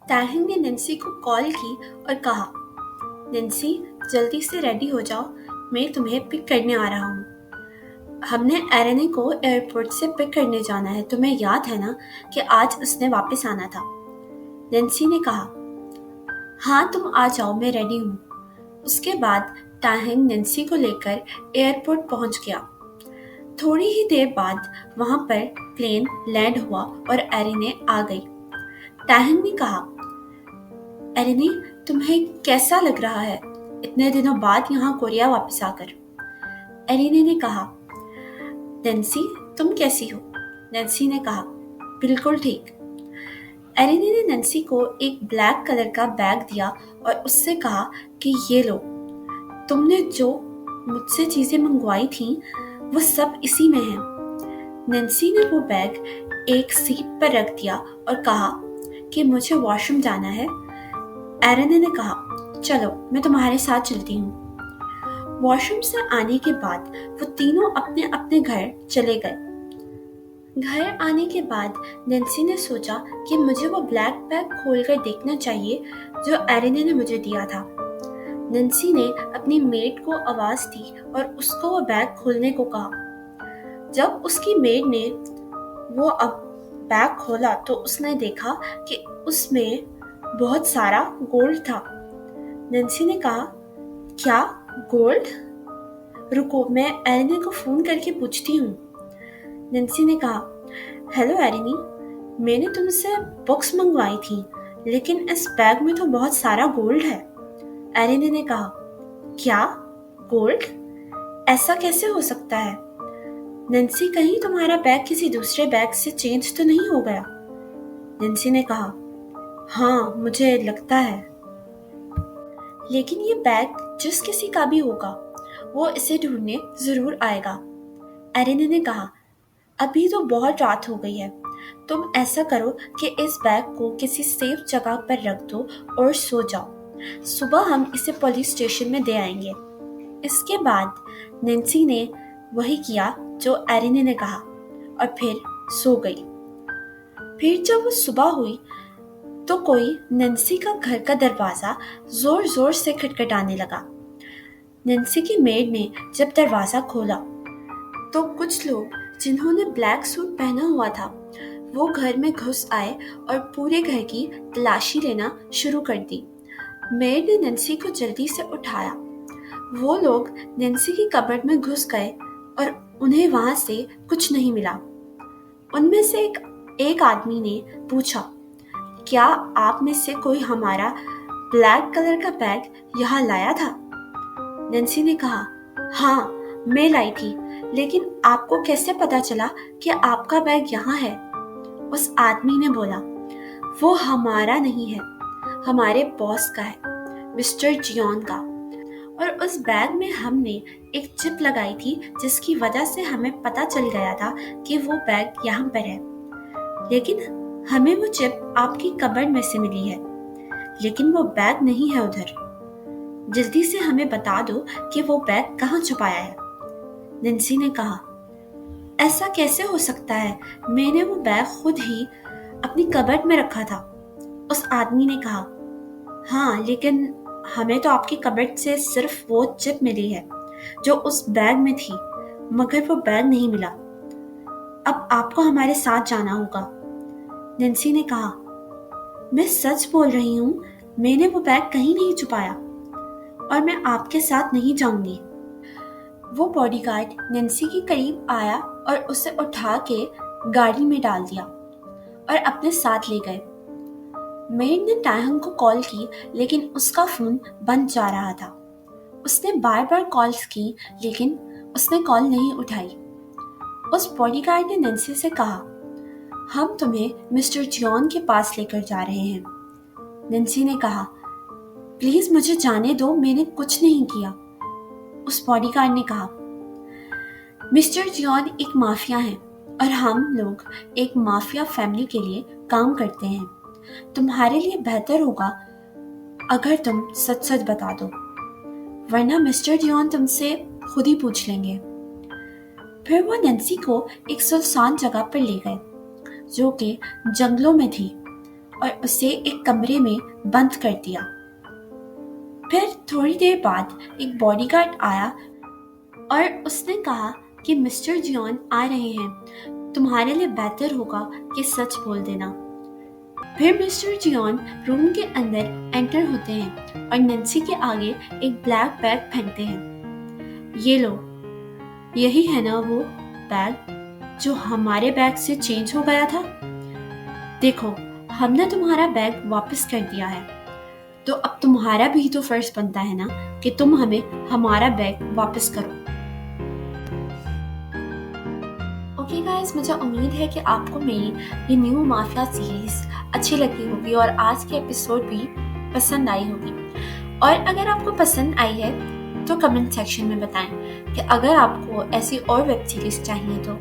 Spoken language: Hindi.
ताहिर ने नेंसी को कॉल की और कहा, नेंसी जल्दी से रेडी हो जाओ, मैं तुम्हें पिक करने आ रहा हूँ। हमने एरेने को एयरपोर्ट से पिक करने जाना है, तुम्हें याद है ना कि आज उसने वापस आना था। नेंसी ने कहा, हाँ तुम आ जाओ, मैं रेडी हूँ। उसके बाद ताहिर नेंसी को लेकर एयरपोर्ट पहुँच गया। थोड़ी ही देर बाद वहाँ पर प्लेन लैंड हुआ और एरेने आ गई। ताहिर ने कहा, एरेने तुम्हें कैसा लग रहा है इतने दिनों बाद यहाँ कोरिया वापस आकर? एरेने ने कहा, नेंसी तुम कैसी हो? नेंसी ने कहा, बिल्कुल ठीक। एरेने ने नेंसी को एक ब्लैक कलर का बैग दिया और उससे कहा कि ये लो, तुमने जो मुझसे चीजें मंगवाई थी वो सब इसी में है। नेंसी ने वो बैग एक सीट पर रख दिया और कहा कि मुझे वॉशरूम जाना है। एरेने ने कहा, चलो मैं तुम्हारे साथ चलती हूँ। वॉशरूम से आने के बाद वो तीनों अपने अपने घर चले गए। घर आने के बाद नेंसी ने सोचा कि मुझे वो ब्लैक बैग खोलकर देखना चाहिए जो एरेने ने मुझे दिया था। नेंसी ने अपनी मेड को आवाज दी और उसको वो बैग खोलने को कहा। जब उसकी मेड ने वो अब बैग खोला तो उसने देखा कि उसमें बहुत सारा गोल्ड था। नेंसी ने कहा, क्या गोल्ड? रुको, मैं एरेने को फोन करके पूछती हूँ। नेंसी ने कहा, हेलो एरेनी, मैंने तुमसे बुक्स मंगवाई थी लेकिन इस बैग में तो बहुत सारा गोल्ड है। एरेने ने कहा, क्या गोल्ड? ऐसा कैसे हो सकता है? नेंसी, कहीं तुम्हारा बैग किसी दूसरे बैग से चेंज तो नहीं हो गया? नेंसी ने कहा, हाँ मुझे लगता है, लेकिन ये बैग जिस किसी का भी होगा वो इसे ढूंढने जरूर आएगा। एरेने ने कहा, अभी तो बहुत रात हो गई है, तुम ऐसा करो कि इस बैग को किसी सेफ जगह पर रख दो और सो जाओ, सुबह हम इसे पुलिस स्टेशन में दे आएंगे। इसके बाद नेंसी ने वही किया जो एरेने ने कहा और फिर सो गई। फिर जब वो सुबह हुई तो कोई नेंसी का घर का दरवाजा जोर जोर से खटखटाने लगा। नेंसी की मेड ने जब दरवाजा खोला तो कुछ लोग जिन्होंने ब्लैक सूट पहना हुआ था वो घर में घुस आए और पूरे घर की तलाशी लेना शुरू कर दी। मेड ने नेंसी को जल्दी से उठाया। वो लोग नेंसी की कबर्ड में घुस गए और उन्हें वहां से कुछ नहीं मिला। उनमें से एक आदमी ने पूछा, क्या आप में से कोई हमारा ब्लैक कलर का बैग यहाँ लाया था? नेंसी ने कहा, हाँ मैं लाई थी, लेकिन आपको कैसे पता चला कि आपका बैग यहाँ है? उस आदमी ने बोला, वो हमारा नहीं है, हमारे बॉस का है, मिस्टर जियोन का, और उस बैग में हमने एक चिप लगाई थी जिसकी वजह से हमें पता चल गया था कि वो बैग यहाँ पर है। लेकिन हमें वो चिप आपकी कबर्ड में से मिली है, लेकिन वो बैग नहीं है उधर। जल्दी से हमें बता दो कि वो बैग कहाँ छुपाया है। नेंसी ने कहा, ऐसा कैसे हो सकता है, मैंने वो बैग खुद ही अपनी कबर्ड में रखा था। उस आदमी ने कहा, हाँ लेकिन हमें तो आपकी कबर्ड से सिर्फ वो चिप मिली है जो उस बैग में थी, मगर वो बैग नहीं मिला। अब आपको हमारे साथ जाना होगा। नेंसी ने कहा, मैं सच बोल रही हूँ, मैंने वो बैग कहीं नहीं छुपाया और मैं आपके साथ नहीं जाऊंगी। वो बॉडीगार्ड नेंसी के करीब आया और उसे उठा के गाड़ी में डाल दिया और अपने साथ ले गए। मेड ने तायहंग को कॉल की लेकिन उसका फोन बंद जा रहा था। उसने बार बार कॉल्स की लेकिन उसने कॉल नहीं उठाई। उस बॉडीगार्ड ने नेंसी से कहा, हम तुम्हें मिस्टर जियोन के पास लेकर जा रहे हैं। नेंसी ने कहा, प्लीज मुझे जाने दो, मैंने कुछ नहीं किया। उस बॉडीगार्ड ने कहा, मिस्टर जियोन एक माफिया है और हम लोग एक माफिया फैमिली के लिए काम करते हैं। तुम्हारे लिए बेहतर होगा अगर तुम सच सच बता दो, वरना मिस्टर जियोन तुमसे खुद ही पूछ लेंगे। फिर वो नेंसी को एक सुनसान जगह पर ले गए जो कि जंगलों में थी। और उसे एक कमरे में बंद कर दिया। फिर थोड़ी देर बाद एक बॉडीगार्ड आया और उसने कहा कि मिस्टर जियोन आ रहे हैं, तुम्हारे लिए बेहतर होगा कि सच बोल देना। फिर मिस्टर जियोन रूम के अंदर एंटर होते हैं और नैन्सी के आगे एक ब्लैक बैग फेंकते हैं। ये लो, यही है ना वो बैग जो हमारे बैग से चेंज हो गया था? देखो, हमने तुम्हारा बैग वापस कर दिया है, तो अब तुम्हारा भी तो फर्ज बनता है ना कि तुम हमें हमारा बैग वापस करो। ओके गाइस, मुझे उम्मीद है कि आपको मेरी ये न्यू माफिया सीरीज अच्छी लगी होगी और आज के एपिसोड भी पसंद आई होगी। और अगर आपको पसंद आई है तो कमेंट सेक्शन में बताएं कि अगर आपको ऐसी और वेब सीरीज चाहिए तो